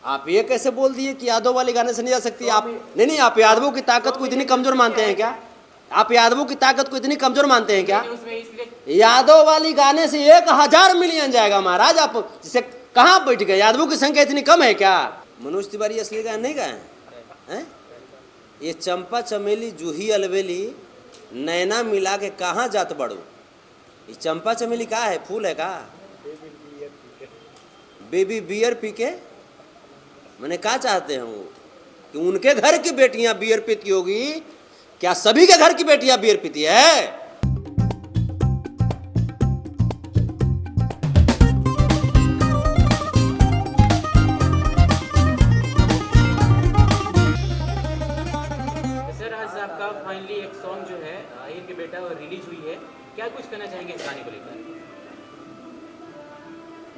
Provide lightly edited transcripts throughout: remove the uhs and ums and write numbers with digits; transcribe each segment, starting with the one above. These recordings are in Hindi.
आप ये कैसे बोल दिए कि यादव वाले गाने से नहीं जा सकती आप? नहीं, आप यादवों की ताकत को इतनी कमजोर मानते हैं क्या? आप यादवों की ताकत को इतनी कमजोर मानते हैं क्या? यादव वाली गाने से 1000 मिलियन जाएगा महाराज। आप जिसे कहाँ बैठ गए? यादवों की संख्या इतनी कम है क्या? मनोज तिवारी असली गाने नहीं गाए हैं? ये चंपा चमेली जूही अलवेली नैना मिला के कहाँ जात बड़ो? ये चंपा चमेली का है? फूल है का? बेबी बियर पी के मैंने क्या चाहते हैं वो कि उनके घर की बेटियां बियर पीती होगी? क्या सभी के घर की बेटियां बियर पीती है? सर आज आपका फाइनली एक सॉन्ग जो है आहिर के बेटा रिलीज हुई है, क्या कुछ कहना चाहेंगे इस गाने को लेकर?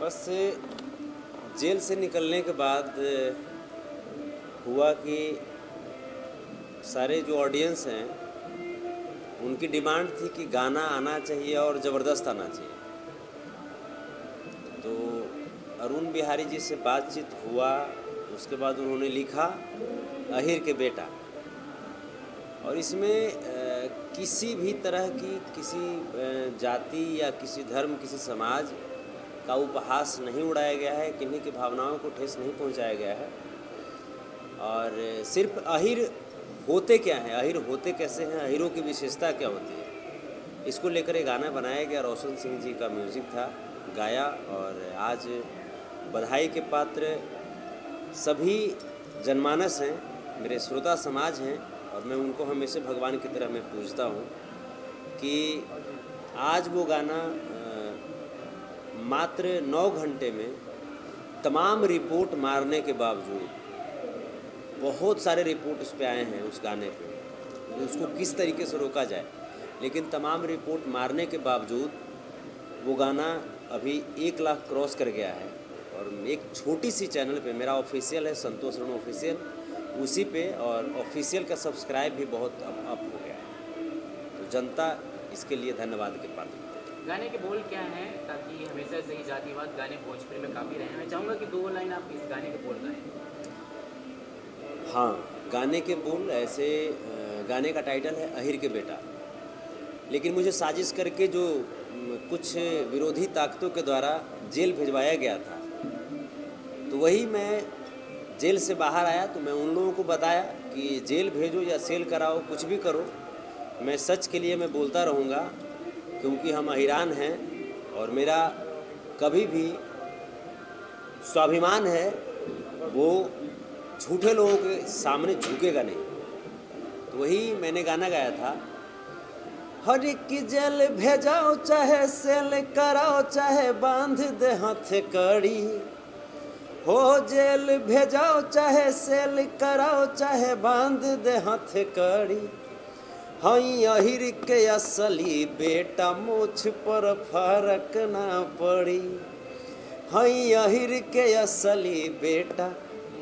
बस जेल से निकलने के बाद हुआ कि सारे जो ऑडियंस हैं उनकी डिमांड थी कि गाना आना चाहिए और ज़बरदस्त आना चाहिए। तो अरुण बिहारी जी से बातचीत हुआ, उसके बाद उन्होंने लिखा आहिर के बेटा, और इसमें किसी भी तरह की किसी जाति या किसी धर्म किसी समाज का उपहास नहीं उड़ाया गया है, किन्हीं की भावनाओं को ठेस नहीं पहुंचाया गया है। और सिर्फ आहिर होते क्या हैं, आहिर होते कैसे हैं, आहिरों की विशेषता क्या होती है, इसको लेकर एक गाना बनाया गया। रोशन सिंह जी का म्यूज़िक था, गाया। और आज बधाई के पात्र सभी जनमानस हैं, मेरे श्रोता समाज हैं, और मैं उनको हमेशा भगवान की तरह मैं पूजता हूँ कि आज वो गाना मात्र 9 घंटे में तमाम रिपोर्ट मारने के बावजूद, बहुत सारे रिपोर्ट उस पर आए हैं उस गाने पे, उसको किस तरीके से रोका जाए, लेकिन तमाम रिपोर्ट मारने के बावजूद वो गाना अभी 1 लाख क्रॉस कर गया है। और एक छोटी सी चैनल पे, मेरा ऑफिशियल है संतोष रण ऑफिशियल, उसी पे, और ऑफिशियल का सब्सक्राइब भी बहुत अप हो गया है। तो जनता इसके लिए धन्यवाद के पात्र। गाने के बोल क्या हैं, ताकि हमेशा से ही जातिवाद गाने भोजपुरी में काफ़ी रहे हैं? मैं चाहूँगा कि 2 लाइन आप इस गाने के बोल गाएं। हाँ, गाने के बोल ऐसे, गाने का टाइटल है आहिर के बेटा, लेकिन मुझे साजिश करके जो कुछ विरोधी ताकतों के द्वारा जेल भिजवाया गया था, तो वही मैं जेल से बाहर आया तो मैं उन लोगों को बताया कि जेल भेजो या सेल कराओ, कुछ भी करो, मैं सच के लिए मैं बोलता रहूँगा, क्योंकि हम अहिरान हैं और मेरा कभी भी स्वाभिमान है वो झूठे लोगों के सामने झुकेगा नहीं। तो वही मैंने गाना गाया था, हर की जेल भेजाओ चाहे सेल कराओ चाहे बांध दे हाथ कड़ी, हो जेल भेजाओ चाहे सेल कराओ चाहे बांध दे हाथ कड़ी, हई अहिर के असली बेटा मोछ पर फर्क ना पड़ी, हई अहिर के असली बेटा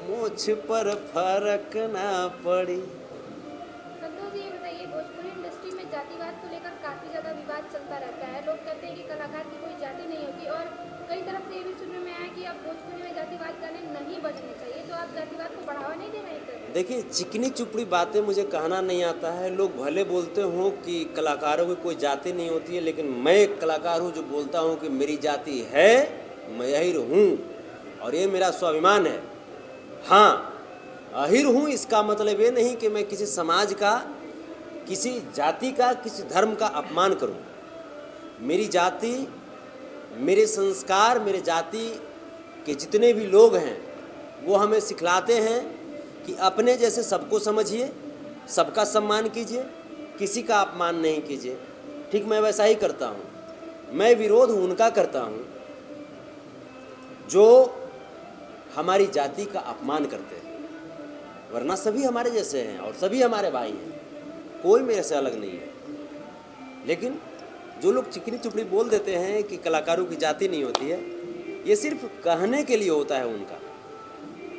मोछ पर फर्क ना पड़ी। संतोष जी, ये बताइए, भोजपुरी इंडस्ट्री में जातिवाद को लेकर काफ़ी ज़्यादा विवाद चलता रहता है। लोग कहते हैं कि कलाकार की कोई जाति नहीं होती, और कई तरफ से ये भी सुनने में आया कि अब भोजपुरी में जातिवाद गाने नहीं बजने चाहिए। तो आप जातिवाद को बढ़ावा नहीं दे रहे हैं? देखिए, चिकनी चुपड़ी बातें मुझे कहना नहीं आता है। लोग भले बोलते हों कि कलाकारों की कोई जाति नहीं होती है, लेकिन मैं एक कलाकार हूँ जो बोलता हूँ कि मेरी जाति है, मैं आहिर हूँ, और ये मेरा स्वाभिमान है। हाँ, आहिर हूँ इसका मतलब ये नहीं कि मैं किसी समाज का, किसी जाति का, किसी धर्म का अपमान करूँ। मेरी जाति, मेरे संस्कार, मेरे जाति के जितने भी लोग हैं वो हमें सिखलाते हैं कि अपने जैसे सबको समझिए, सबका सम्मान कीजिए, किसी का अपमान नहीं कीजिए। ठीक मैं वैसा ही करता हूँ। मैं विरोध उनका करता हूँ जो हमारी जाति का अपमान करते हैं, वरना सभी हमारे जैसे हैं और सभी हमारे भाई हैं, कोई मेरे से अलग नहीं है। लेकिन जो लोग चिकनी चुपड़ी बोल देते हैं कि कलाकारों की जाति नहीं होती है, ये सिर्फ कहने के लिए होता है उनका,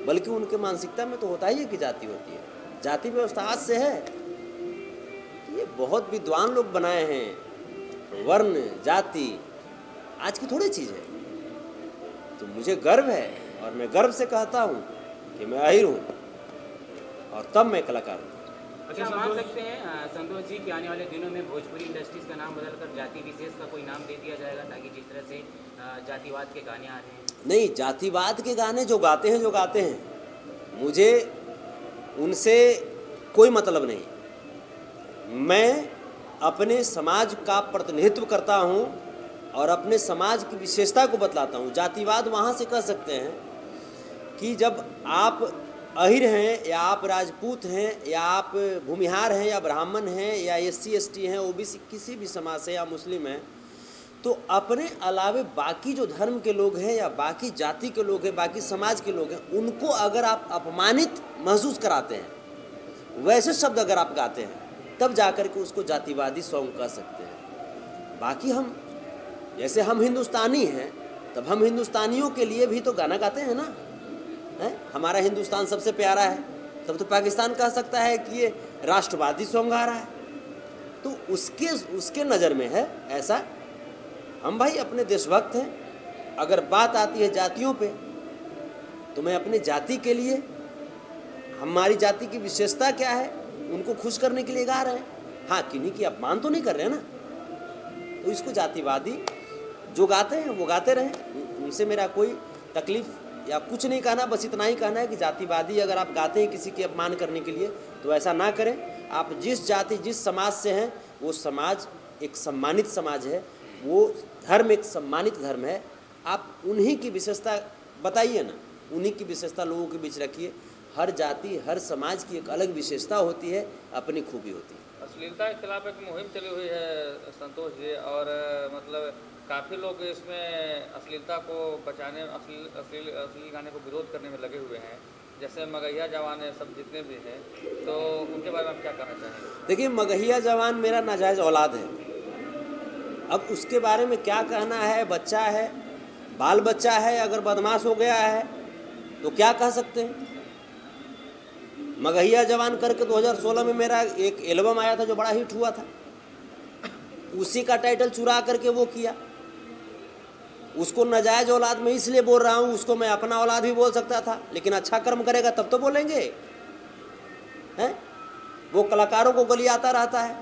बल्कि उनके मानसिकता में तो होता ही है कि जाति होती है। जाति व्यवस्था आज से है, ये बहुत विद्वान लोग बनाए हैं। वर्ण जाति आज की थोड़ी चीज़ है। तो मुझे गर्व है, और मैं गर्व से कहता हूँ कि मैं अहिर हूँ, और तब मैं कलाकार हूँ। अच्छा, मान सकते हैं संतोष जी कि आने वाले दिनों में भोजपुरी इंडस्ट्रीज का नाम बदलकर जाति विशेष का कोई नाम दे दिया जाएगा, ताकि जिस तरह से जातिवाद के गाने आ रहे हैं। नहीं, जातिवाद के गाने जो गाते हैं, मुझे उनसे कोई मतलब नहीं। मैं अपने समाज का प्रतिनिधित्व करता हूँ और अपने समाज की विशेषता को बतलाता हूँ। जातिवाद वहाँ से कह सकते हैं कि जब आप अहिर हैं, या आप राजपूत हैं, या आप भूमिहार हैं, या ब्राह्मण हैं, या SC ST हैं, OBC किसी भी समाज से, या मुस्लिम हैं, तो अपने अलावे बाकी जो धर्म के लोग हैं, या बाकी जाति के लोग हैं, बाकी समाज के लोग हैं, उनको अगर आप अपमानित महसूस कराते हैं, वैसे शब्द अगर आप गाते हैं, तब जाकर के उसको जातिवादी सॉन्ग कह सकते हैं। बाकी हम, जैसे हम हिंदुस्तानी हैं, तब हम हिंदुस्तानियों के लिए भी तो गाना गाते हैं ना, है? हमारा हिंदुस्तान सबसे प्यारा है, तब तो पाकिस्तान कह सकता है कि ये राष्ट्रवादी सॉन्ग आ रहा है। तो उसके नज़र में है ऐसा। हम भाई अपने देशभक्त हैं। अगर बात आती है जातियों पे, तो मैं अपने जाति के लिए, हमारी जाति की विशेषता क्या है, उनको खुश करने के लिए गा रहे हैं। हाँ, किन्हीं की अपमान तो नहीं कर रहे हैं ना। तो इसको जातिवादी जो गाते हैं वो गाते रहें, उनसे मेरा कोई तकलीफ या कुछ नहीं कहना, बस इतना ही कहना है कि जातिवादी अगर आप गाते हैं किसी के अपमान करने के लिए, तो ऐसा ना करें। आप जिस जाति, जिस समाज से हैं, वो समाज एक सम्मानित समाज है, वो धर्म एक सम्मानित धर्म है। आप उन्हीं की विशेषता बताइए ना, उन्हीं की विशेषता लोगों के बीच रखिए। हर जाति, हर समाज की एक अलग विशेषता होती है, अपनी खूबी होती है। अश्लीलता के खिलाफ एक मुहिम चली हुई है संतोष जी, और मतलब काफ़ी लोग इसमें अश्लीलता को बचाने, अश्लील गाने को विरोध करने में लगे हुए हैं, जैसे मगहिया जवान है, सब जितने भी हैं, तो उनके बारे में आप क्या कहना चाहेंगे? देखिए, मगहिया जवान मेरा नाजायज़ औलाद है। अब उसके बारे में क्या कहना है, बच्चा है, बाल बच्चा है, अगर बदमाश हो गया है तो क्या कह सकते हैं। मगहिया जवान करके 2016 में मेरा एक एल्बम आया था जो बड़ा हिट हुआ था, उसी का टाइटल चुरा करके वो किया। उसको नाजायज औलाद में इसलिए बोल रहा हूँ, उसको मैं अपना औलाद भी बोल सकता था, लेकिन अच्छा कर्म करेगा तब तो बोलेंगे, हैं? वो कलाकारों को गलियाता रहता है,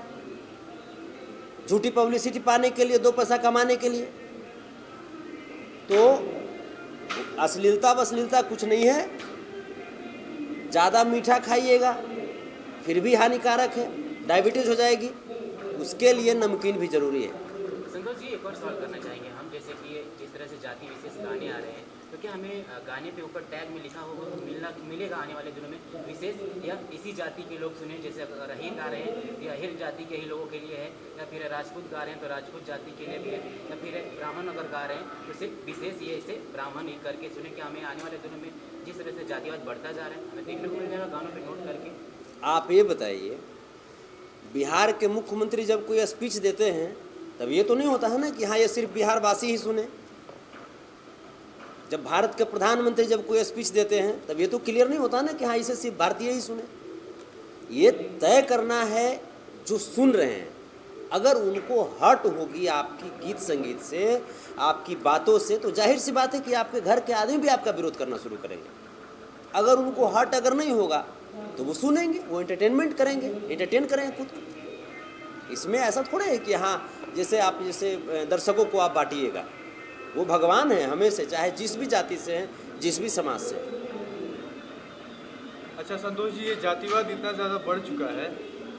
झूठी पब्लिसिटी पाने के लिए, 2 पैसा कमाने के लिए। तो अश्लीलता बश्लीलता कुछ नहीं है। ज़्यादा मीठा खाइएगा फिर भी हानिकारक है, डायबिटीज़ हो जाएगी, उसके लिए नमकीन भी ज़रूरी है। संतोष जी, एक और सवाल करना चाहेंगे हम, जैसे कि जिस तरह से जाति विशेष गाने आ रहे हैं, तो क्या हमें गाने पे ऊपर टैग में लिखा होगा तो मिलेगा आने वाले दिनों में विशेष, या इसी जाति के लोग सुने, जैसे अगर अहिर गा रहे हैं या अहिर जाति के ही लोगों के लिए है, या फिर राजपूत गा रहे हैं तो राजपूत जाति के लिए भी है, या फिर ब्राह्मण अगर गा रहे हैं तो सिर्फ विशेष ये इसे ब्राह्मण ही करके सुने? क्या हमें आने वाले दिनों में जिस तरह से जातिवाद बढ़ता जा रहा है, हमें देखने को मिलेगा गानों पर नोट करके? आप ये बताइए, बिहार के मुख्यमंत्री जब कोई स्पीच देते हैं, तब ये तो नहीं होता है ना कि हाँ ये सिर्फ बिहारवासी ही सुने। जब भारत के प्रधानमंत्री जब कोई स्पीच देते हैं, तब ये तो क्लियर नहीं होता ना कि हाँ इसे सिर्फ भारतीय ही सुने। ये तय करना है जो सुन रहे हैं, अगर उनको हट होगी आपकी गीत संगीत से, आपकी बातों से, तो जाहिर सी बात है कि आपके घर के आदमी भी आपका विरोध करना शुरू करेंगे। अगर उनको हट अगर नहीं होगा तो वो सुनेंगे, वो एंटरटेनमेंट करेंगे, एंटरटेन करेंगे खुद को। इसमें ऐसा थोड़ा है कि हाँ जैसे आप दर्शकों को आप बांटिएगा, वो भगवान है हमें से, चाहे जिस भी जाति से हैं, जिस भी समाज से। अच्छा संतोष जी, ये जातिवाद इतना ज़्यादा बढ़ चुका है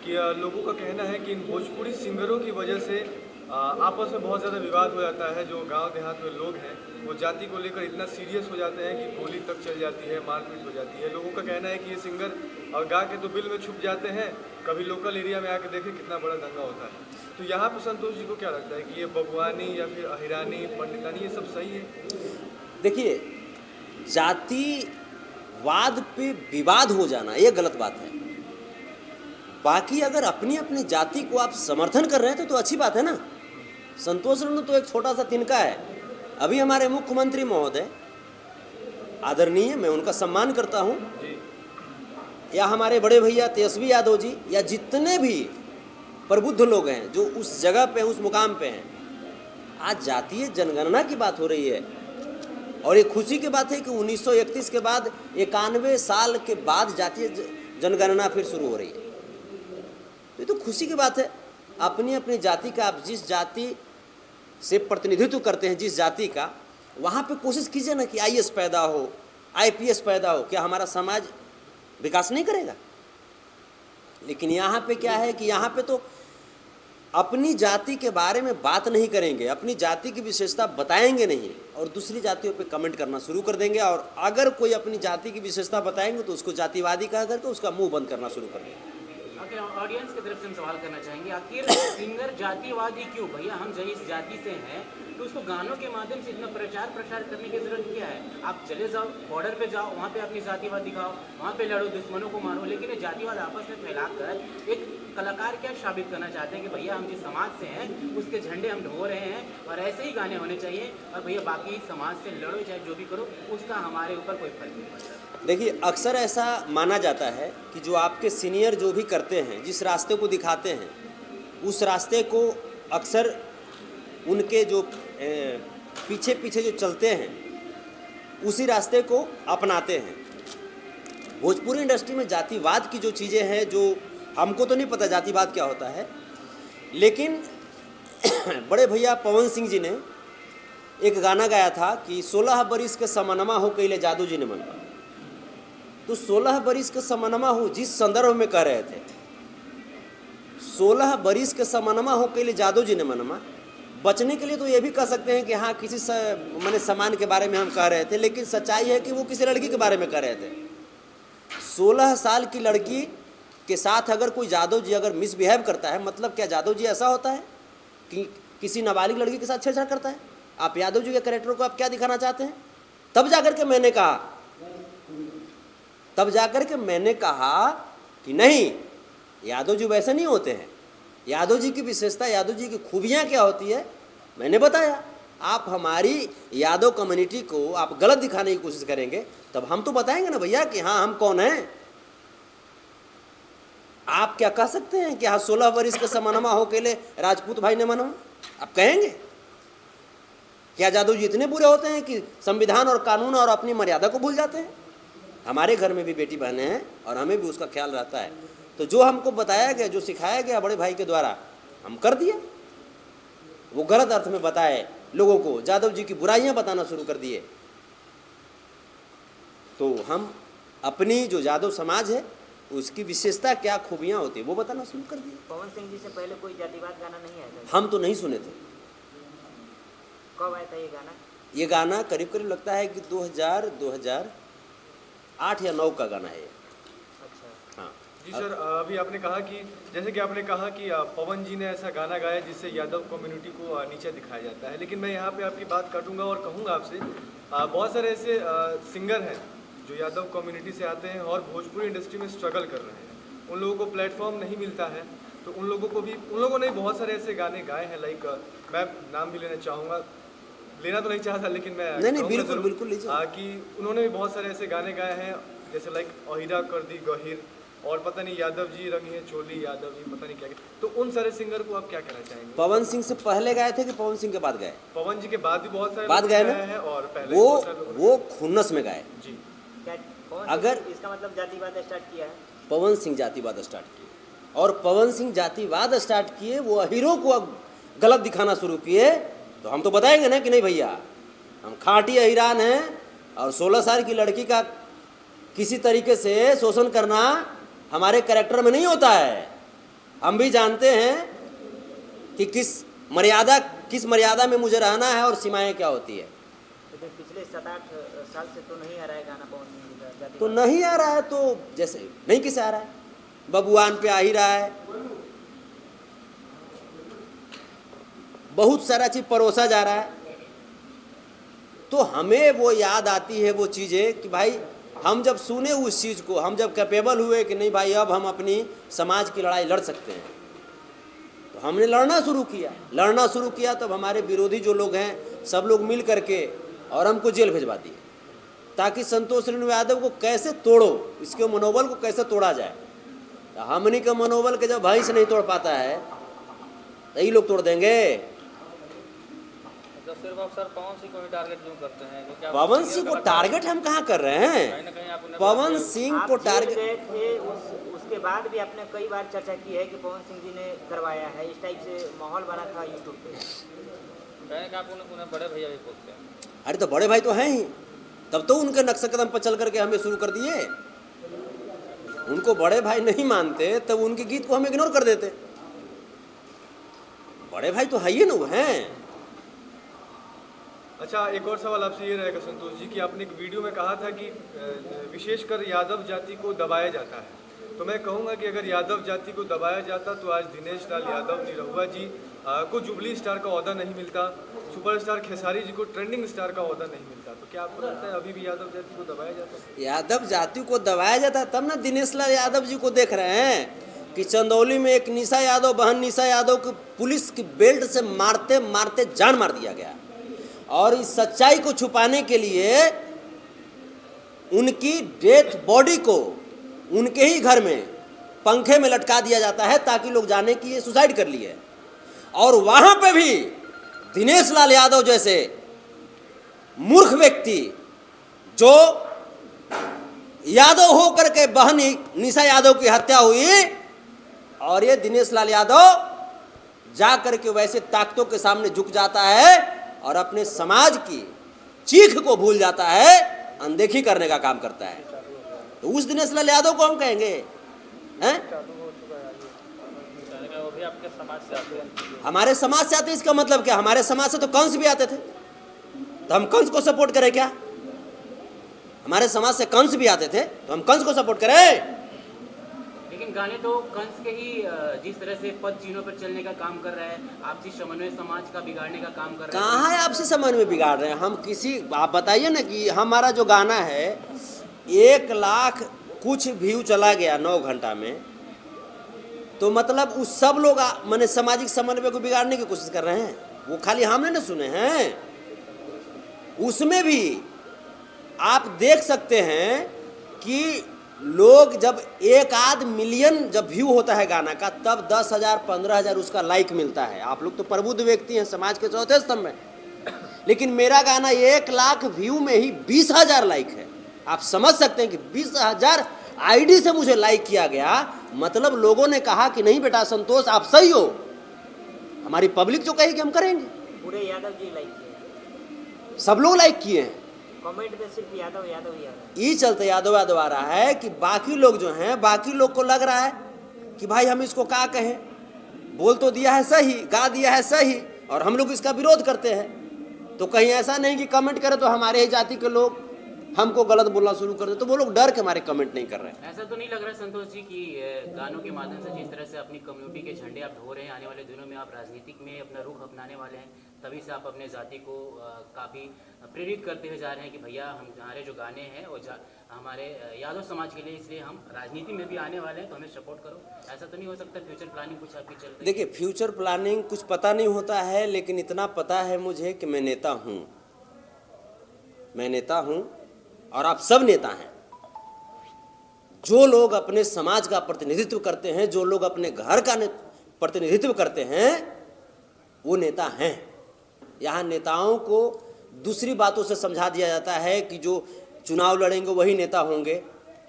कि लोगों का कहना है कि इन भोजपुरी सिंगरों की वजह से आपस में बहुत ज़्यादा विवाद हो जाता है। जो गांव देहात में लोग हैं वो जाति को लेकर इतना सीरियस हो जाते हैं कि गोली तक चल जाती है, मारपीट हो जाती है। लोगों का कहना है कि ये सिंगर गा के तो बिल में छुप जाते हैं, कभी लोकल एरिया में आके देखें कितना बड़ा दंगा होता है। तो यहाँ पर संतोष जी को क्या लगता है कि ये बबुआनी या फिर अहिरानी, पंडितानी, ये सब सही है? देखिए, जातिवाद पे विवाद हो जाना ये गलत बात है। बाकी अगर अपनी अपनी जाति को आप समर्थन कर रहे हैं तो अच्छी बात है ना। संतोष रेणु तो एक छोटा सा तिनका है। अभी हमारे मुख्यमंत्री महोदय आदरणीय, मैं उनका सम्मान करता हूँ, या हमारे बड़े भैया तेजस्वी यादव जी, या जितने भी प्रबुद्ध लोग हैं जो उस जगह पे, उस मुकाम पे हैं, आज जातीय जनगणना की बात हो रही है, और ये खुशी की बात है कि 1931 के बाद 91 साल के बाद जातीय जनगणना फिर शुरू हो रही है। तो ये तो खुशी की बात है। अपनी अपनी जाति का, आप जिस जाति से प्रतिनिधित्व करते हैं, जिस जाति का, वहाँ पे कोशिश कीजिए ना कि आईएएस पैदा हो, आईपीएस पैदा हो। क्या हमारा समाज विकास नहीं करेगा? लेकिन यहाँ पे क्या है कि यहाँ पे तो अपनी जाति के बारे में बात नहीं करेंगे, अपनी जाति की विशेषता बताएंगे नहीं, और दूसरी जातियों पे कमेंट करना शुरू कर देंगे। और अगर कोई अपनी जाति की विशेषता बताएंगे तो उसको जातिवादी कह करके उसका मुंह बंद करना शुरू कर देंगे। आखिर ऑडियंस की तरफ से हम सवाल करना चाहेंगे, आखिर सिंगर जातिवादी क्यों? भैया हम जिस जाति से हैं तो उसको गानों के माध्यम से इतना प्रचार प्रसार करने की जरूरत क्या है? आप चले जाओ, बॉर्डर पे जाओ, वहाँ पे अपनी जातिवाद दिखाओ, वहाँ पे लड़ो, दुश्मनों को मारो। लेकिन ये जातिवाद आपस में फैलाकर एक कलाकार क्या साबित करना चाहते हैं कि भैया हम जिस समाज से हैं उसके झंडे हम ढो रहे हैं और ऐसे ही गाने होने चाहिए, और भैया बाकी समाज से लड़ो चाहे जो भी करो, उसका हमारे ऊपर कोई फर्क नहीं पड़ता। देखिए, अक्सर ऐसा माना जाता है कि जो आपके सीनियर जो भी करते हैं, जिस रास्ते को दिखाते हैं, उस रास्ते को अक्सर उनके जो पीछे पीछे जो चलते हैं उसी रास्ते को अपनाते हैं। भोजपुरी इंडस्ट्री में जातिवाद की जो चीज़ें हैं, जो हमको तो नहीं पता जातिवाद क्या होता है, लेकिन बड़े भैया पवन सिंह जी ने एक गाना गाया था कि 16 बरिस के समनमा हो कैले जादू जी ने मनवा। तो 16 बरिस के समनमा हो जिस संदर्भ में कह रहे थे, 16 बरिस के समनमा हो कैले जादू जी ने मनवा, बचने के लिए तो ये भी कह सकते हैं कि हाँ किसी माने सामान के बारे में हम कह रहे थे, लेकिन सच्चाई है कि वो किसी लड़की के बारे में कह रहे थे। 16 साल की लड़की के साथ अगर कोई जादव जी अगर मिसबिहेव करता है, मतलब क्या जादव जी ऐसा होता है कि किसी नाबालिग लड़की के साथ छेड़छाड़ करता है? आप यादव जी के कैरेक्टर को आप क्या दिखाना चाहते हैं? तब जाकर के मैंने कहा कि नहीं, यादव जी वैसे नहीं होते हैं। यादव जी की विशेषता, यादव जी की खूबियाँ क्या होती है, मैंने बताया। आप हमारी यादव कम्युनिटी को आप गलत दिखाने की कोशिश करेंगे तब हम तो बताएंगे ना भैया कि हाँ हम कौन हैं। आप क्या कह सकते हैं कि हाँ 16 वर्ष के समानमा हो के लिए राजपूत भाई ने मनवा? आप कहेंगे क्या जादव जी इतने बुरे होते हैं कि संविधान और कानून और अपनी मर्यादा को भूल जाते हैं? हमारे घर में भी बेटी बहनें हैं और हमें भी उसका ख्याल रहता है। तो जो हमको बताया गया, जो सिखाया गया बड़े भाई के द्वारा, हम कर दिए। वो गलत अर्थ में बताए लोगों को, जादव जी की बुराइयां बताना शुरू कर दिए। तो हम अपनी जो यादव समाज है उसकी विशेषता क्या खूबियां होती है वो बताना शुरू कर दिए। पवन सिंह जी से पहले कोई जातिवाद गाना नहीं आया था? हम तो नहीं सुने थे। कब आया था ये गाना? ये गाना करीब करीब लगता है कि 2008 या 9 का गाना है ये। अच्छा। हाँ जी सर, अभी आपने कहा कि जैसे कि आपने कहा कि पवन जी ने ऐसा गाना गाया जिससे यादव कम्युनिटी को नीचे दिखाया जाता है, लेकिन मैं यहाँ पे आपकी बात काटूंगा और कहूँगा आपसे, बहुत सारे ऐसे सिंगर हैं जो यादव कम्युनिटी से आते हैं और भोजपुरी इंडस्ट्री में स्ट्रगल कर रहे हैं। उन लोगों को प्लेटफॉर्म नहीं मिलता है, तो उन लोगों ने बहुत सारे ऐसे गाने गाए हैं। लाइक मैं नाम भी लेना चाहूँगा, लेना तो नहीं चाहता लेकिन मैं नहीं बिल्कुल लीजिए कि उन्होंने भी बहुत सारे ऐसे गाने गाए हैं, जैसे लाइक अहिरा कर दी गहिर, और पता नहीं यादव जी रंगी है चोली, यादव जी पता नहीं क्या। तो उन सारे सिंगर को आप क्या कहना चाहेंगे? पवन सिंह से पहले गाए थे कि पवन सिंह के बाद गाए? पवन जी के बाद भी बहुत सारे बाद गाए ना हैं और पहले वो खुन्नस में गाए। जी, क्या अगर इसका मतलब जातिवाद स्टार्ट किया है? पवन सिंह जातिवाद स्टार्ट किए, और पवन सिंह जातिवाद स्टार्ट किए, वो हीरो को गलत दिखाना शुरू किए, तो हम तो बताएंगे ना कि नहीं भैया हम खाटी अहिरान हैं और 16 साल की लड़की का किसी तरीके से शोषण करना हमारे कैरेक्टर में नहीं होता है। हम भी जानते हैं कि किस मर्यादा में मुझे रहना है और सीमाएं क्या होती है। तो पिछले 7-8 साल से तो नहीं आ रहा है गाना पवन सिंह का जातिवाद? तो नहीं आ रहा है तो जैसे नहीं किसे आ रहा है, बबुआन पे आ ही रहा है, बहुत सारा चीज परोसा जा रहा है। तो हमें वो याद आती है वो चीज़ें कि भाई हम जब सुने उस चीज़ को, हम जब कैपेबल हुए कि नहीं भाई अब हम अपनी समाज की लड़ाई लड़ सकते हैं, तो हमने लड़ना शुरू किया। तब हमारे विरोधी जो लोग हैं सब लोग मिल करके और हमको जेल भिजवा दिए, ताकि संतोष रेणु यादव को कैसे तोड़ो, इसके मनोबल को कैसे तोड़ा जाए। हमनी का मनोबल के जब भाई से नहीं तोड़ पाता है तो ये लोग तोड़ देंगे। तो तो सिर्फ आप सर पवन सिंह को ही टारगेट क्यों करते हैं? क्योंकि आप पवन सिंह को टारगेट हम कहाँ कर रहे कहीं हैं? ना कहीं आप उन्हें पवन सिंह आप को जेल टारगेट, गए थे, उसके बाद भी आपने कई बार चर्चा की है कि पवन सिंह जी ने करवाया है, इस टाइप से माहौल बना था यूट्यूब पे। कहें कि आप उन्हें बड़े भैया भी बोलते हैं। अरे तो बड़े भाई तो हैं ही, तब तो उनके नक्शे कदम पर चल करके हमें शुरू कर दिए। उनको बड़े भाई नहीं मानते तब उनके गीत को हम इग्नोर कर देते। बड़े भाई तो है ही ना, वो हैं। अच्छा, एक और सवाल आपसे ये रहेगा संतोष जी कि आपने एक वीडियो में कहा था कि विशेषकर यादव जाति को दबाया जाता है, तो मैं कहूँगा कि अगर यादव जाति को दबाया जाता तो आज दिनेश लाल यादव निरहुआ जी को जुबली स्टार का ओहदा नहीं मिलता, सुपरस्टार खेसारी जी को ट्रेंडिंग स्टार का ओहदा नहीं मिलता। तो क्या आपको लगता है अभी भी यादव जाति को दबाया जाता है? यादव जाति को दबाया जाता है तब ना दिनेश लाल यादव जी को देख रहे हैं कि चंदौली में एक निशा यादव, बहन निशा यादव को पुलिस की बेल्ट से मारते मारते जान मार दिया गया, और इस सच्चाई को छुपाने के लिए उनकी डेथ बॉडी को उनके ही घर में पंखे में लटका दिया जाता है ताकि लोग जाने कि ये सुसाइड कर लिए। और वहां पे भी दिनेश लाल यादव जैसे मूर्ख व्यक्ति जो यादव हो करके बहन निशा यादव की हत्या हुई, और ये दिनेश लाल यादव जा करके वैसे ताकतों के सामने झुक जाता है और अपने समाज की चीख को भूल जाता है, अनदेखी करने का काम करता है। तो उस दिनेश लाल यादव को हम कहेंगे हैं? वो भी आपके समाज से आते हैं। हमारे समाज से आते, इसका मतलब क्या? हमारे समाज से तो कंस भी आते थे, तो हम कंस को सपोर्ट करें क्या? हमारे समाज से कंस भी आते थे तो हम कंस को सपोर्ट करें? लेकिन गाने तो कंस के ही जिस तरह से पद चिन्हों पर चलने का काम कर रहा है, आपसी समन्वय समाज का बिगाड़ने का काम कर रहा है। कहाँ है आपसी समन्वय में बिगाड़ रहे हैं हम? किसी आप बताइए ना कि हमारा जो गाना है 1 लाख कुछ व्यू चला गया 9 घंटा में, तो मतलब उस सब लोग माने सामाजिक समन्वय को बिगाड़ने की कोशिश कर रहे हैं। वो खाली हमने ना सुने हैं, उसमें भी आप देख सकते हैं कि लोग जब 1 मिलियन जब व्यू होता है गाना का, तब 10,000 15,000 उसका लाइक मिलता है। आप लोग तो प्रबुद्ध व्यक्ति हैं, समाज के चौथे स्तंभ में, लेकिन मेरा गाना 1 लाख व्यू में ही 20,000 लाइक है। आप समझ सकते हैं कि 20,000 आईडी से मुझे लाइक किया गया, मतलब लोगों ने कहा कि नहीं बेटा संतोष आप सही हो। हमारी पब्लिक जो कहेगी हम करेंगे। पूरे यादव जी लाइक किए, सब लोग लाइक किए हैं, कमेंट में सिर्फ यादव यादव ही आ रहा है। ये चलते यादव यादव आ रहा है कि बाकी लोग जो हैं, बाकी लोग को लग रहा है कि भाई हम इसको क्या कहें, बोल तो दिया है सही, गा दिया है सही, और हम लोग इसका विरोध करते हैं। तो कहीं ऐसा नहीं कि कमेंट करें तो हमारे ही जाति के लोग हमको गलत बोलना शुरू कर दे, तो वो लोग डर के हमारे कमेंट नहीं कर रहे हैं। ऐसा तो नहीं लग रहा संतोष जी कि गानों के माध्यम से जिस तरह से अपनी कम्युनिटी के झंडे आप ढो रहे हैं, आने वाले दिनों में आप राजनीतिक में अपना रुख अपनाने वाले हैं, तभी से आप अपने जाति को काफ़ी प्रेरित करते हुए जा रहे हैं कि भैया हमारे जो गाने हैं वो हमारे यादव समाज के लिए, इसलिए हम राजनीति में भी आने वाले हैं, तो हमें सपोर्ट करो। ऐसा तो नहीं हो सकता फ्यूचर प्लानिंग कुछ आपकी चल रही है? देखिए, फ्यूचर प्लानिंग कुछ पता नहीं होता है, लेकिन इतना पता है मुझे कि मैं नेता हूँ, मैं नेता हूँ और आप सब नेता हैं। जो लोग अपने समाज का प्रतिनिधित्व करते हैं, जो लोग अपने घर का प्रतिनिधित्व करते हैं, वो नेता हैं। यहाँ नेताओं को दूसरी बातों से समझा दिया जाता है कि जो चुनाव लड़ेंगे वही नेता होंगे।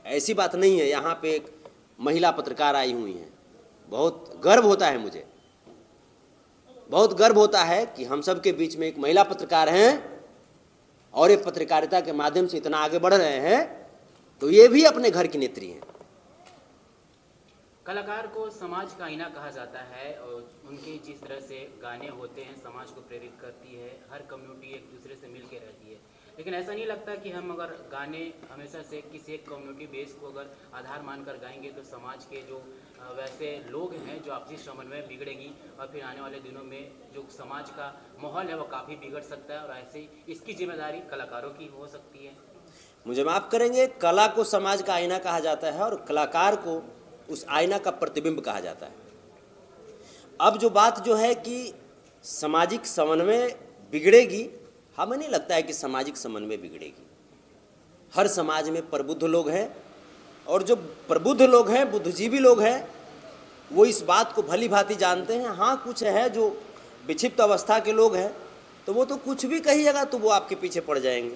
ऐसी बात नहीं है। यहाँ पे एक महिला पत्रकार आई हुई हैं, बहुत गर्व होता है मुझे, बहुत गर्व होता है कि हम सब के बीच में एक महिला पत्रकार हैं और ये पत्रकारिता के माध्यम से इतना आगे बढ़ रहे हैं, तो ये भी अपने घर की नेत्री हैं। कलाकार को समाज का आईना कहा जाता है और उनके जिस तरह से गाने होते हैं समाज को प्रेरित करती है, हर कम्युनिटी एक दूसरे से मिल के रहती है। लेकिन ऐसा नहीं लगता कि हम अगर गाने हमेशा से किसी एक कम्युनिटी बेस को अगर आधार मानकर गाएंगे तो समाज के जो वैसे लोग हैं, जो आपसी समन्वय बिगड़ेगी और फिर आने वाले दिनों में जो समाज का माहौल है वो काफ़ी बिगड़ सकता है, और ऐसे इसकी जिम्मेदारी कलाकारों की हो सकती है। मुझे माफ़ करेंगे, कला को समाज का आईना कहा जाता है और कलाकार को उस आईना का प्रतिबिंब कहा जाता है। अब जो बात जो है कि सामाजिक समन्वय बिगड़ेगी, हमें नहीं लगता है कि सामाजिक समन्वय बिगड़ेगी। हर समाज में प्रबुद्ध लोग हैं, और जो प्रबुद्ध लोग हैं, बुद्धिजीवी लोग हैं, वो इस बात को भली भांति जानते हैं। हाँ, कुछ है जो विक्षिप्त अवस्था के लोग हैं, तो वो तो कुछ भी कहिएगा तो वो आपके पीछे पड़ जाएंगे।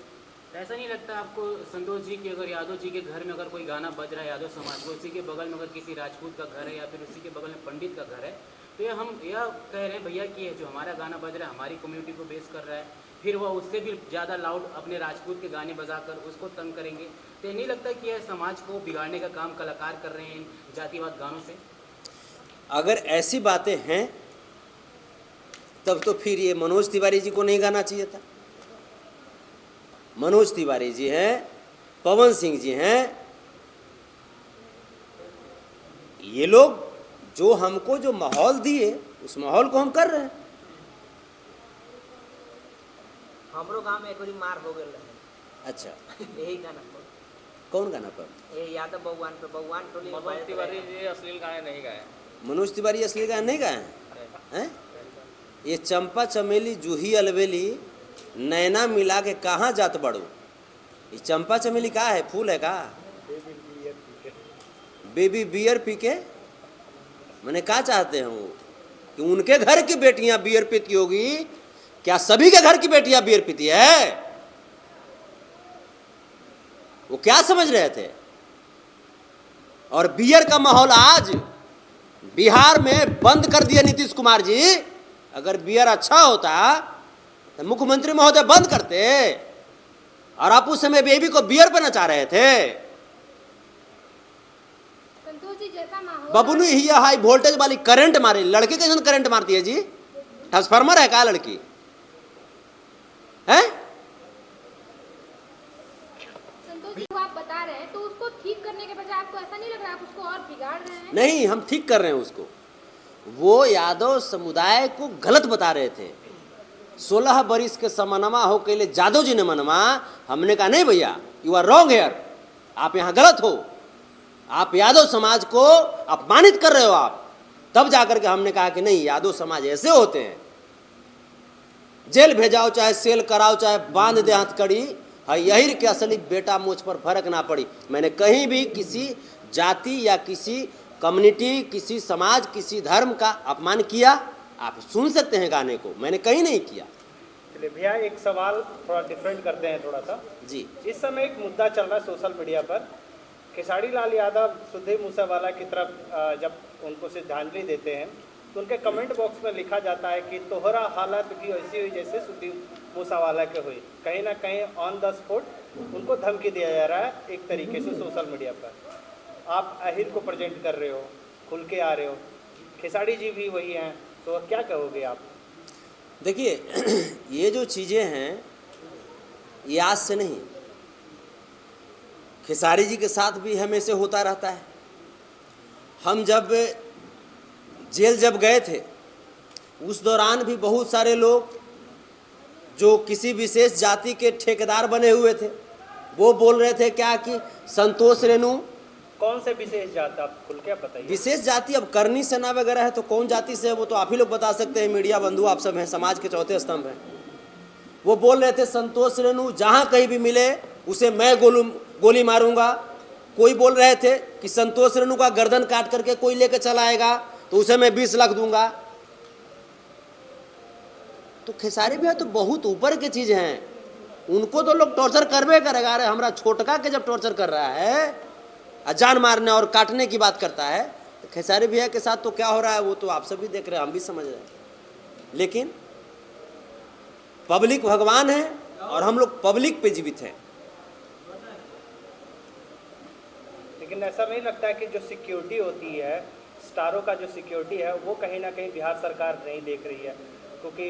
ऐसा नहीं लगता आपको संतोष जी कि अगर यादव जी के घर में अगर कोई गाना बज रहा है यादव समाज को, उसी के बगल में अगर किसी राजपूत का घर है या फिर उसी के बगल में पंडित का घर है, तो ये हम यह कह रहे हैं भैया कि ये जो हमारा गाना बज रहा है हमारी कम्युनिटी को बेस कर रहा है, फिर वह उससे भी ज़्यादा लाउड अपने राजपूत के गाने बजाकर उसको तंग करेंगे, तो ये नहीं लगता कि यह समाज को बिगाड़ने का काम कलाकार कर रहे हैं इन जातिवाद गानों से? अगर ऐसी बातें हैं तब तो फिर ये मनोज तिवारी जी को नहीं गाना चाहिए था। मनोज तिवारी जी हैं, पवन सिंह जी हैं, ये लोग जो हमको जो माहौल दिए उस माहौल को हम कर रहे हैं। हमरो गांव में एक बारी मार हो गए रहे। अच्छा, यही गाना पर। कौन गाना पर? ये यादव बउआन पे बउआन टोली में मनोज तिवारी जी अश्लील गाने नहीं गाए। मनोज तिवारी असली गाना नहीं गाए हैं? ये चंपा चमेली जूही अलबेली नैना मिला के कहाँ जात बड़ो, ये चंपा चमेली का है, फूल है का? बेबी बियर पी के मैंने क्या चाहते हैं वो कि उनके घर की बेटियां बियर पीती होगी, क्या सभी के घर की बेटियां बियर पीती है? वो क्या समझ रहे थे? और बियर का माहौल आज बिहार में बंद कर दिया नीतीश कुमार जी। अगर बियर अच्छा होता तो मुख्यमंत्री महोदय बंद करते, और आप उस समय बेबी को बियर पे नचा रहे थे। संतोष जी जैसा माहौल बबुनी ही हाई वोल्टेज वाली करंट मारे, लड़की कैसे करंट मारती है जी? ट्रांसफार्मर है क्या लड़की है? संतोष जी वो आप बता रहे हैं तो उसको ठीक करने के बजाय आपको ऐसा नहीं लग रहा आप उसको और बिगाड़ रहे हैं? नहीं, हम ठीक कर रहे हैं उसको। वो यादव समुदाय को गलत बता रहे थे। 16 बरिस के समनमा हो के लिए जादव जी ने मनमा, हमने कहा नहीं भैया, यू आर रॉन्ग हेयर, आप यहाँ गलत हो, आप यादव समाज को अपमानित कर रहे हो आप। तब जाकर के हमने कहा कि नहीं, यादव समाज ऐसे होते हैं, जेल भेजाओ चाहे सेल कराओ चाहे बांध दे हथकड़ी, यही के असली बेटा मुझ पर फर्क ना पड़ी। मैंने कहीं भी किसी जाति या किसी कम्युनिटी, किसी समाज, किसी धर्म का अपमान किया? आप सुन सकते हैं गाने को, मैंने कहीं नहीं किया। चलिए भैया, एक सवाल थोड़ा डिफरेंट करते हैं थोड़ा सा जी। इस समय एक मुद्दा चल रहा है सोशल मीडिया पर, खेसारी लाल यादव सुधीर मूसेवाला की तरफ जब उनको श्रद्धांजलि देते हैं तो उनके कमेंट बॉक्स में लिखा जाता है कि तोहरा हालत भी ऐसी हुई जैसे सुधीर मूसेवाला के हुई। कहीं ना कहीं ऑन द स्पॉट उनको धमकी दिया जा रहा है एक तरीके से सोशल मीडिया पर। आप अहिर को प्रेजेंट कर रहे हो, खुल के आ रहे हो, खेसारी जी भी वही हैं, तो क्या कहोगे आप? देखिए, ये जो चीज़ें हैं ये आज से नहीं, खेसारी जी के साथ भी हमेशा होता रहता है। हम जब जेल जब गए थे उस दौरान भी बहुत सारे लोग जो किसी विशेष जाति के ठेकेदार बने हुए थे वो बोल रहे थे क्या कि संतोष रेणु। कौन से विशेष जाति, आप खुल के बताइए। विशेष जाति अब करनी सेना वगैरह है, तो कौन जाति से है वो तो आप ही लोग बता सकते हैं, मीडिया बंधु आप सब हैं, समाज के चौथे स्तंभ हैं। वो बोल रहे थे संतोष रेणु जहाँ कहीं भी मिले उसे मैं गोली मारूंगा। कोई बोल रहे थे कि संतोष रेणु का गर्दन काट करके कोई लेके चला आएगा तो उसे मैं 20 लाख दूंगा। तो खेसारी भैया तो बहुत ऊपर की चीज़ हैं, उनको तो लोग टॉर्चर करवे करेगा। अरे हमारा छोटका के जब टॉर्चर कर रहा है, जान मारने और काटने की बात करता है, तो खेसारी भैया के साथ तो क्या हो रहा है वो तो आप सभी देख रहे हैं, हम भी समझ रहे हैं। लेकिन पब्लिक भगवान है और हम लोग पब्लिक पे जीवित हैं। लेकिन ऐसा नहीं लगता है कि जो सिक्योरिटी होती है, स्टारों का जो सिक्योरिटी है, वो कहीं ना कहीं बिहार सरकार नहीं देख रही है? क्योंकि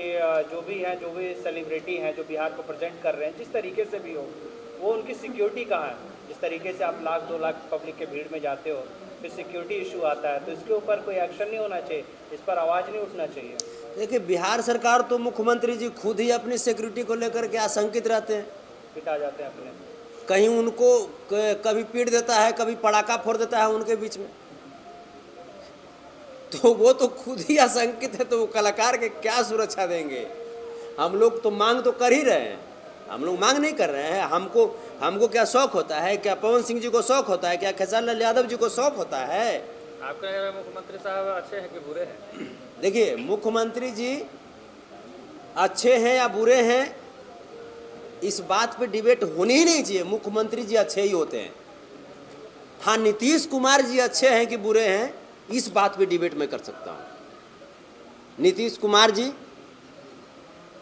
जो भी सेलिब्रिटी हैं जो बिहार को प्रेजेंट कर रहे हैं, जिस तरीके से भी हो, वो उनकी सिक्योरिटी कहाँ है? जिस तरीके से आप 1-2 लाख पब्लिक के भीड़ में जाते हो, फिर सिक्योरिटी इशू आता है, तो इसके ऊपर कोई एक्शन नहीं होना चाहिए? इस पर आवाज़ नहीं उठना चाहिए? देखिए, बिहार सरकार तो मुख्यमंत्री जी खुद ही अपनी सिक्योरिटी को लेकर के आशंकित रहते हैं। पिटा जाते हैं अपने, कहीं उनको कभी पीट देता है, कभी पटाखा फोड़ देता है उनके बीच में, तो वो तो खुद ही आशंकित है, तो वो कलाकार के क्या सुरक्षा देंगे? हम लोग तो मांग तो कर ही रहे हैं, हम लोग मांग नहीं कर रहे हैं। हमको क्या शौक होता है? क्या पवन सिंह जी को शौक होता है? क्या खेसारी लाल यादव जी को शौक होता है? आपके मुख्यमंत्री साहब अच्छे हैं कि बुरे हैं? देखिए, मुख्यमंत्री जी अच्छे हैं या बुरे हैं, इस बात पे डिबेट होनी ही नहीं चाहिए। मुख्यमंत्री जी अच्छे ही होते हैं। हाँ, नीतीश कुमार जी अच्छे हैं कि बुरे हैं, इस बात पे डिबेट मैं कर सकता हूँ। नीतीश कुमार जी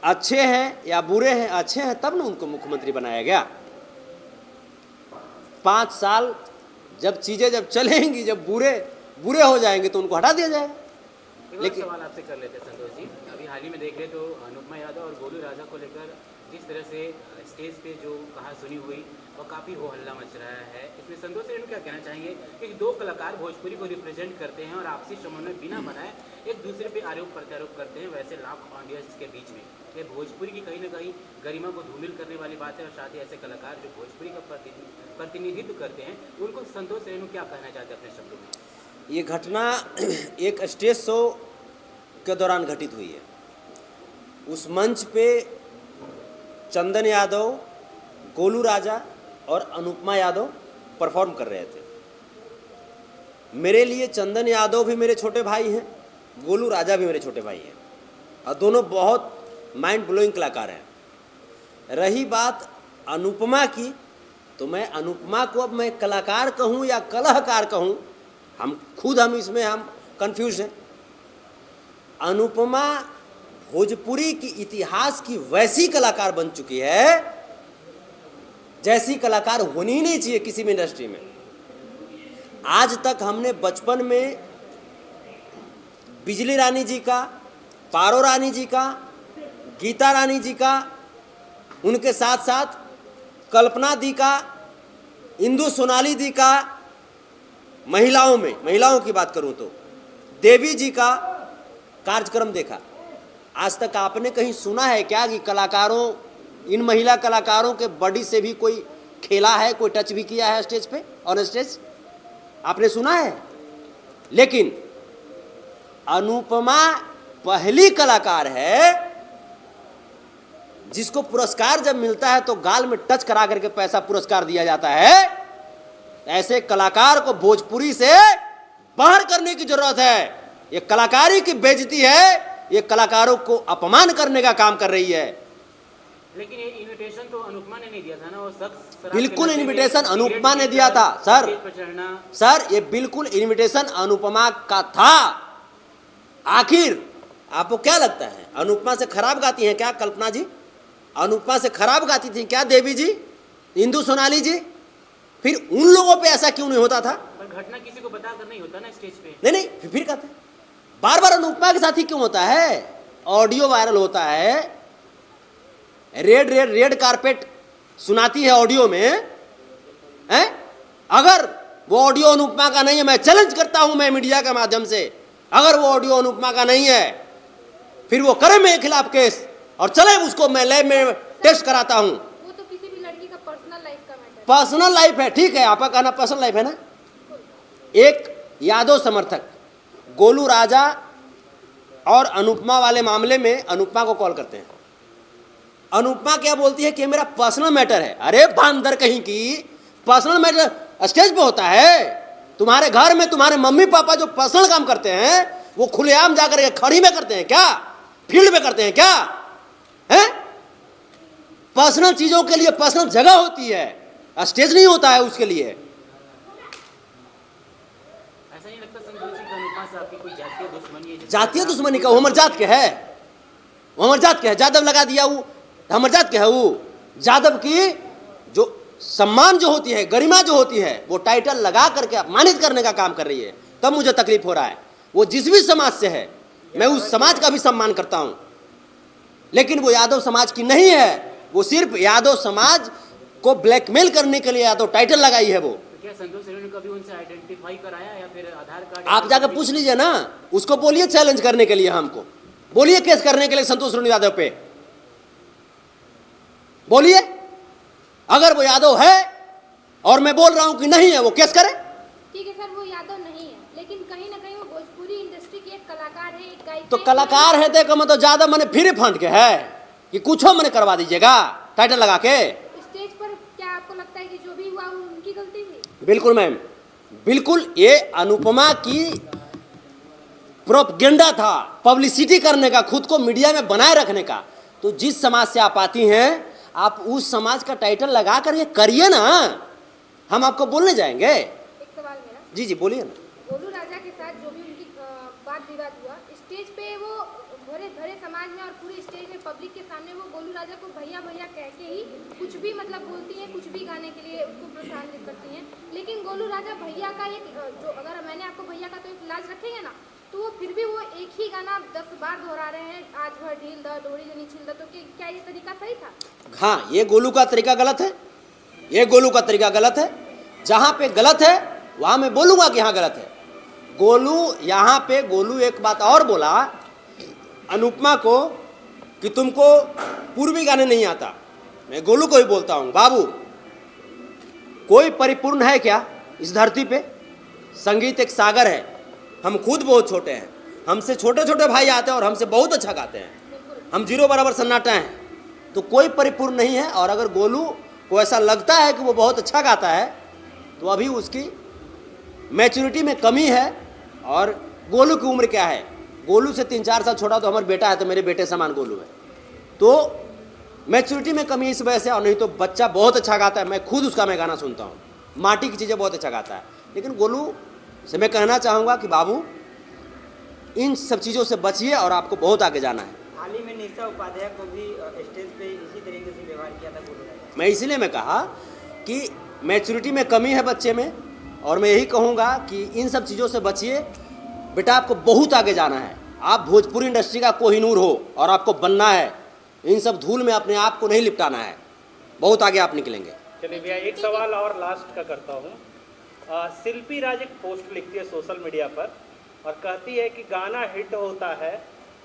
अच्छे हैं या बुरे हैं? अच्छे हैं तब ना उनको मुख्यमंत्री बनाया गया। 5 साल जब चीज़ें जब चलेंगी, जब बुरे हो जाएंगे तो उनको हटा दिया जाएगा। लेकिन सवाल आपसे कर लेते हैं संतोष जी, अभी हाल ही में देख रहे तो अनुपमा यादव और गोलू राजा को लेकर जिस तरह से स्टेज पे जो कहा सुनी हुई वो काफ़ी हो हल्ला मच रहा है। इसमें संतोष जी क्या कहना चाहेंगे कि 2 कलाकार भोजपुरी को रिप्रेजेंट करते हैं और आपसी समन्वय बिना बनाए एक दूसरे पे आरोप प्रत्यारोप करते हैं, वैसे लाख ऑडियंस के बीच में ये भोजपुरी की कहीं ना कहीं गरिमा को धूमिल करने वाली बात है। और साथ ही ऐसे कलाकार जो भोजपुरी का प्रतिनिधित्व करते हैं उनको संतोष रेणु क्या कहना चाहते हैं अपने शब्दों में? ये घटना एक स्टेज शो के दौरान घटित हुई है। उस मंच पे चंदन यादव, गोलू राजा और अनुपमा यादव परफॉर्म कर रहे थे। मेरे लिए चंदन यादव भी मेरे छोटे भाई हैं, गोलू राजा भी मेरे छोटे भाई हैं और दोनों बहुत माइंड ब्लोइंग कलाकार हैं। रही बात अनुपमा की, तो मैं अनुपमा को अब मैं कलाकार कहूँ या कलाकार कहूँ, हम इसमें हम कंफ्यूज हैं। अनुपमा भोजपुरी की इतिहास की वैसी कलाकार बन चुकी है जैसी कलाकार होनी ही नहीं चाहिए किसी भी इंडस्ट्री में। आज तक हमने बचपन में बिजली रानी जी का, पारो रानी जी का, गीता रानी जी का, उनके साथ साथ कल्पना दी का, इंदु सोनाली दी का, महिलाओं की बात करूं तो देवी जी का कार्यक्रम देखा। आज तक आपने कहीं सुना है क्या कि कलाकारों, इन महिला कलाकारों के बॉडी से भी कोई खेला है, कोई टच भी किया है स्टेज पे, ऑन स्टेज? आपने सुना है? लेकिन अनुपमा पहली कलाकार है जिसको पुरस्कार जब मिलता है तो गाल में टच करा करके पैसा पुरस्कार दिया जाता है। ऐसे कलाकार को भोजपुरी से बाहर करने की जरूरत है। ये कलाकारी की बेइज्जती है, ये कलाकारों को अपमान करने का काम कर रही है। लेकिन ये इनविटेशन तो अनुपमा ने नहीं दिया था ना, वो शख्स बिल्कुल इनविटेशन अनुपमा ने दिया था सर, ये बिल्कुल इनविटेशन अनुपमा का था। आखिर आपको क्या लगता है, अनुपमा से खराब गाती हैं क्या कल्पना जी? अनुपमा से खराब गाती थी क्या देवी जी, इंदु सोनाली जी? फिर उन लोगों पे ऐसा क्यों नहीं होता था? पर घटना किसी को बताकर नहीं होता ना स्टेज पे। नहीं, फिर कहते हैं बार बार अनुपमा के साथ ही क्यों होता है? ऑडियो वायरल होता है, रेड कारपेट सुनाती है ऑडियो में, हैं? अगर वो ऑडियो अनुपमा का नहीं है, मैं चैलेंज करता हूं मैं मीडिया के माध्यम से, अगर वो ऑडियो अनुपमा का नहीं है फिर वो करे मेरे खिलाफ केस और चले उसको मैं लैब में टेस्ट कराता हूं। वो तो किसी भी लड़की का पर्सनल लाइफ का मैटर है। पर्सनल लाइफ है, ठीक है, आपका कहना पर्सनल लाइफ है ना। एक यादव समर्थक गोलू राजा और अनुपमा वाले मामले में अनुपमा को कॉल करते हैं। अनुपमा क्या बोलती है कि मेरा पर्सनल मैटर है। अरे बांदर कहीं की, पर्सनल मैटर स्टेज पे होता है। तुम्हारे घर में तुम्हारे मम्मी पापा जो पर्सनल काम करते हैं वो खुलेआम जाकर के खड़ी में करते हैं क्या? फील्ड में करते हैं क्या? हैं? पर्सनल चीजों के लिए पर्सनल जगह होती है, स्टेज नहीं होता है उसके लिए। ऐसा नहीं लगता संतोष जी कि अनुपमा से आपकी कोई जातीय दुश्मनी है? जातीय दुश्मनी का, वो हमारे जात के है, वो हमारे जात के है। जादव लगा दिया, वो हमारे जात के है। वो जादव की जो सम्मान जो होती है, गरिमा जो होती है, वो टाइटल लगा करके अपमानित करने का काम कर रही है। तब मुझे तकलीफ हो रहा है। वो जिस भी समाज से है मैं उस समाज का भी सम्मान करता हूं, लेकिन वो यादव समाज की नहीं है। वो सिर्फ यादव समाज को ब्लैकमेल करने के लिए यादव टाइटल लगाई है। वो क्या संतोष रेणु ने कभी उनसे आइडेंटिफाई कराया या फिर आधार कार्ड? आप जाकर पूछ लीजिए ना, उसको बोलिए चैलेंज करने के लिए, हमको बोलिए केस करने के लिए संतोष रेणु यादव पे बोलिए। अगर वो यादव है और मैं बोल रहा हूं कि नहीं है, वो केस करे। ठीक है सर, वो यादव नहीं है, लेकिन कहीं ना कहीं वो भोजपुरी इंडस्ट्री की एक कलाकार है, एक गायिका। तो कलाकार है देखो, मैं तो ज्यादा मैंने फिर फंड के है कि कुछ हो मैंने करवा दीजिएगा टाइटल लगा के। स्टेज पर क्या आपको लगता है कि जो भी हुआ वो उनकी गलती थी? बिल्कुल मैम, बिल्कुल। ये अनुपमा की प्रोपगेंडा था, पब्लिसिटी करने का, खुद को मीडिया में बनाए रखने का। तो जिस समाज से आप आती हैं आप उस समाज का टाइटल लगा कर ये करिए ना, हम आपको बोलने जाएंगे। एक सवाल मेरा, जी जी बोलिए ना। गोलू राजा के साथ जो भी उनकी वाद विवाद हुआ, स्टेज पे वो भरे भरे समाज में और पूरे स्टेज में पब्लिक के सामने वो गोलू राजा को भैया भैया कह के ही कुछ भी मतलब बोलती हैं, कुछ भी गाने के लिए उसको प्रोत्साहित करती हैं। लेकिन गोलू राजा भैया का एक जो, अगर मैंने आपको भैया का तो एक लाज रखेंगे ना, तो वो फिर भी वो एक ही गाना 10 बार दोहरा रहे हैं, आज भर ढील द डोरी जनी छिल द, तो क्या ये तरीका सही था? हाँ, ये गोलू का तरीका गलत है, ये गोलू का तरीका गलत है। जहाँ पे गलत है वहाँ मैं बोलूँगा कि हाँ गलत है। गोलू यहाँ पे गोलू एक बात और बोला अनुपमा को कि तुमको पूर्वी गाने नहीं आता। मैं गोलू को ही बोलता हूँ, बाबू कोई परिपूर्ण है क्या इस धरती पे? संगीत एक सागर है, हम खुद बहुत छोटे हैं, हमसे छोटे छोटे भाई आते हैं और हमसे बहुत अच्छा गाते हैं, हम जीरो बराबर सन्नाटा हैं, तो कोई परिपूर्ण नहीं है। और अगर गोलू को ऐसा लगता है कि वो बहुत अच्छा गाता है तो अभी उसकी मैच्योरिटी में कमी है। और गोलू की उम्र क्या है? गोलू से 3-4 साल छोटा तो हमारा बेटा है, तो मेरे बेटे समान गोलू है, तो मैच्योरिटी में कमी इस वजह से। और नहीं तो बच्चा बहुत अच्छा गाता है, मैं खुद उसका मैं गाना सुनता हूँ, माटी की चीज़ें बहुत अच्छा गाता है। लेकिन गोलू से मैं कहना चाहूँगा कि बाबू इन सब चीज़ों से बचिए और आपको बहुत आगे जाना है। हाल ही में निशा उपाध्याय को भी स्टेज पे इसी तरीके से व्यवहार किया था गोलू राजा। मैं इसीलिए मैं कहा कि मैच्योरिटी में कमी है बच्चे में, और मैं यही कहूँगा कि इन सब चीज़ों से बचिए। बेटा आपको बहुत आगे जाना है, आप भोजपुरी इंडस्ट्री का कोहिनूर हो और आपको बनना है। इन सब धूल में अपने आप को नहीं लिपटाना है, बहुत आगे आप निकलेंगे। चलिए भैया, एक सवाल और लास्ट का करता हूँ। शिल्पी राज एक पोस्ट लिखती है सोशल मीडिया पर और कहती है कि गाना हिट होता है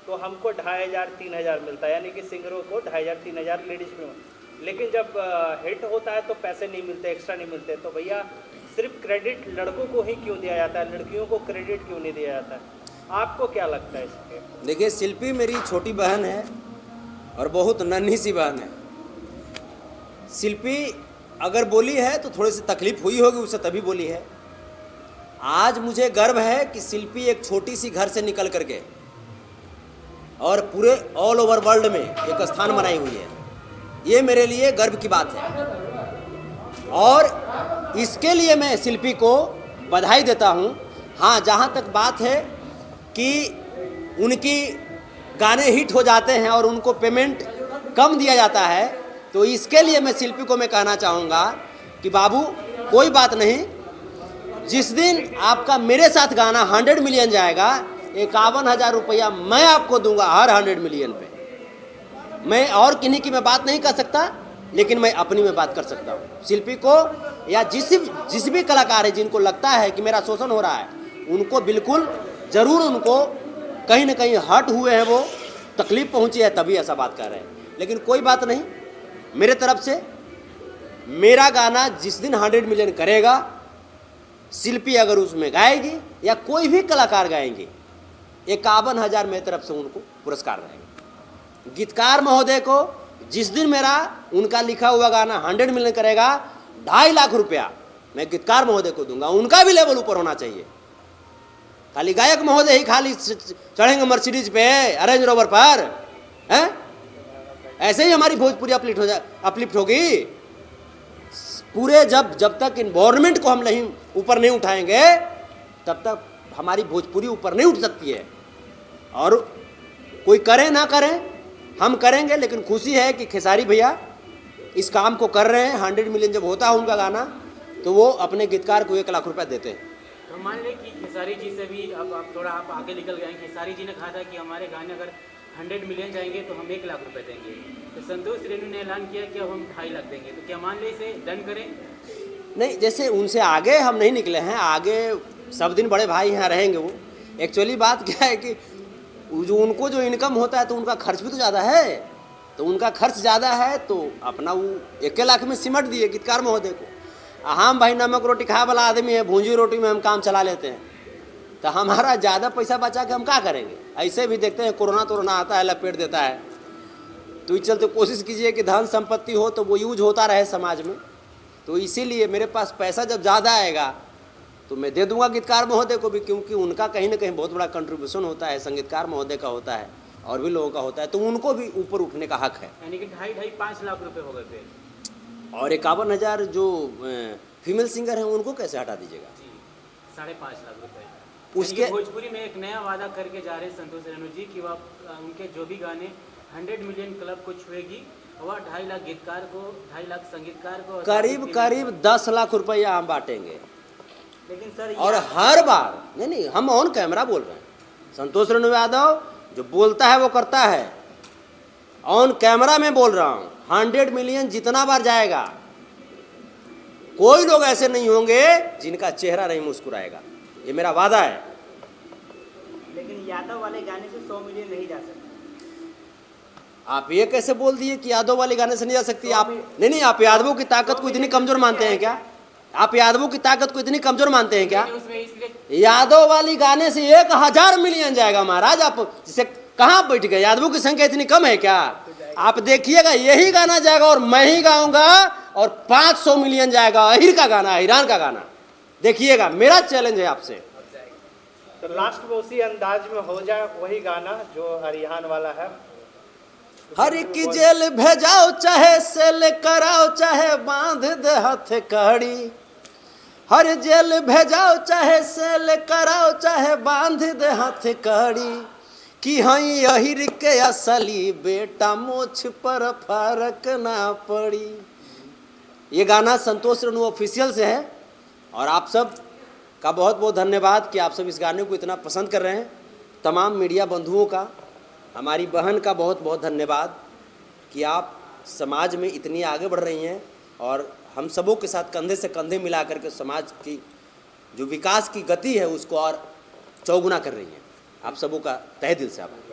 तो हमको 2500-3000 मिलता है, यानी कि सिंगरों को 2500-3000 लेडीज में, लेकिन जब हिट होता है तो पैसे नहीं मिलते, एक्स्ट्रा नहीं मिलते। तो भैया सिर्फ क्रेडिट लड़कों को ही क्यों दिया जाता है, लड़कियों को क्रेडिट क्यों नहीं दिया जाता है? आपको क्या लगता है इस पर? देखिए, शिल्पी मेरी छोटी बहन है और बहुत नन्ही सी बहन है। शिल्पी अगर बोली है तो थोड़ी सी तकलीफ हुई होगी उससे, तभी बोली है। आज मुझे गर्व है कि शिल्पी एक छोटी सी घर से निकल करके और पूरे ऑल ओवर वर्ल्ड में एक स्थान बनाई हुई है। ये मेरे लिए गर्व की बात है और इसके लिए मैं शिल्पी को बधाई देता हूँ। हाँ, जहाँ तक बात है कि उनकी गाने हिट हो जाते हैं और उनको पेमेंट कम दिया जाता है, तो इसके लिए मैं शिल्पी को मैं कहना चाहूँगा कि बाबू कोई बात नहीं, जिस दिन आपका मेरे साथ गाना 100 मिलियन जाएगा, 51,000 रुपया मैं आपको दूंगा हर 100 मिलियन पे। मैं और किन्हीं की मैं बात नहीं कर सकता, लेकिन मैं अपनी में बात कर सकता हूँ। शिल्पी को या जिस भी कलाकार है जिनको लगता है कि मेरा शोषण हो रहा है, उनको बिल्कुल ज़रूर उनको कहीं ना कहीं हर्ट हुए हैं, वो तकलीफ पहुँची है, तभी ऐसा बात कर रहे हैं। लेकिन कोई बात नहीं, मेरे तरफ से मेरा गाना जिस दिन 100 मिलियन करेगा, शिल्पी अगर उसमें गाएगी या कोई भी कलाकार गाएंगे, 51,000 मेरी तरफ से उनको पुरस्कार रहेगा। गीतकार महोदय को जिस दिन मेरा उनका लिखा हुआ गाना 100 मिलियन करेगा, 2.5 लाख रुपया मैं गीतकार महोदय को दूंगा। उनका भी लेवल ऊपर होना चाहिए। खाली गायक महोदय ही खाली चढ़ेंगे मर्सिडीज पे, रेंज रोवर पर, हैं? ऐसे ही हमारी भोजपुरी अपलिफ्ट होगी। पूरे जब तक इन्वायरमेंट को हम नहीं ऊपर नहीं उठाएंगे, तब तक हमारी भोजपुरी ऊपर नहीं उठ सकती है। और कोई करे ना करे, हम करेंगे। लेकिन खुशी है कि खेसारी भैया इस काम को कर रहे हैं। 100 मिलियन जब होता है उनका गाना, तो वो अपने गीतकार को 1 लाख रुपया देते हैं। तो मान लें कि खेसारी जी से भी अब आप थोड़ा आप आगे निकल गए हैं। खेसारी जी ने कहा था कि हमारे गाने अगर 100 मिलियन जाएंगे तो हम 1 लाख रुपए देंगे। तो संतोष रेणु ने ऐलान किया कि अब हम 2.5 लाख देंगे। तो क्या मान लें इसे डन करें? नहीं, जैसे उनसे आगे हम नहीं निकले हैं, आगे सब दिन बड़े भाई यहाँ रहेंगे। वो एक्चुअली बात क्या है कि जो उनको जो इनकम होता है तो उनका खर्च भी तो ज़्यादा है, तो उनका खर्च ज़्यादा है, तो अपना वो 1 लाख में सिमट दिए गीतकार महोदय को। हम भाई नमक रोटी खाए वाला आदमी है, भूंजी रोटी में हम काम चला लेते हैं, तो हमारा ज़्यादा पैसा बचा के हम क्या करेंगे? ऐसे भी देखते हैं कोरोना आता है, लपेट देता है। तो इस चलते कोशिश कीजिए कि धन संपत्ति हो तो वो यूज होता रहे समाज में। तो इसीलिए मेरे पास पैसा जब ज़्यादा आएगा तो मैं दे दूंगा गीतकार महोदय को भी, क्योंकि उनका कहीं ना कहीं बहुत बड़ा कंट्रीब्यूशन होता है, संगीतकार महोदय का होता है। और भी लोगों का होता है, तो उनको भी ऊपर उठने का हक है। यानी कि 2.5 लाख रुपए हो गए फिर। और 51,000 जो फीमेल सिंगर हैं उनको कैसे हटा दीजिएगा? जी 5.5 लाख रुपए। उसके भोजपुरी में एक नया वादा करके जा रहे हैं संतोष रेणु जी कि वह उनके जो भी गाने 100 मिलियन क्लब को छुएगी, वह 2.5 लाख गीतकार को, 2.5 लाख संगीतकार को करीब 10 लाख रुपया हम बांटेंगे। लेकिन सर और हर बार नहीं, हम ऑन कैमरा बोल रहे हैं। संतोष रेणु यादव जो बोलता है वो करता है, ऑन कैमरा में बोल रहा हूँ। 100 मिलियन जितना बार जाएगा, कोई लोग ऐसे नहीं होंगे जिनका चेहरा नहीं मुस्कुराएगा, ये मेरा वादा है। लेकिन यादव वाले गाने से 100 मिलियन नहीं जा सकते। आप ये कैसे बोल दिए कि यादव वाले गाने से नहीं जा सकती? आप नहीं, आप यादवों की ताकत को इतनी कमजोर मानते हैं क्या? आप यादवों की ताकत को इतनी कमजोर मानते हैं क्या? उसमें इसलिए यादव वाली गाने से 1000 मिलियन जाएगा महाराज। आप जिसे कहाँ बैठ गए? यादवों की संख्या इतनी कम है क्या? आप देखिएगा, यही गाना जाएगा और मैं ही गाऊंगा और 500 मिलियन जाएगा। अहिर का गाना, ईरान का गाना, देखिएगा। मेरा चैलेंज है आपसे। तो लास्ट में उसी अंदाज में हो जाए वही गाना जो अरिहान वाला है। हर की जेल भेजाओ, चाहे सेल कराओ, चाहे बांध दे हाथ कड़ी। हर जेल भेजाओ, चाहे सेल कराओ, चाहे बांध दे हाथ कड़ी। कि हई अहिर के असली बेटा, मोछ पर फर्क ना पड़ी। ये गाना संतोष रेणु ऑफिशियल से है और आप सब का बहुत बहुत धन्यवाद कि आप सब इस गाने को इतना पसंद कर रहे हैं। तमाम मीडिया बंधुओं का, हमारी बहन का बहुत बहुत धन्यवाद कि आप समाज में इतनी आगे बढ़ रही हैं और हम सबों के साथ कंधे से कंधे मिला करके समाज की जो विकास की गति है उसको और चौगुना कर रही हैं। आप सबों का तहे दिल से आभार।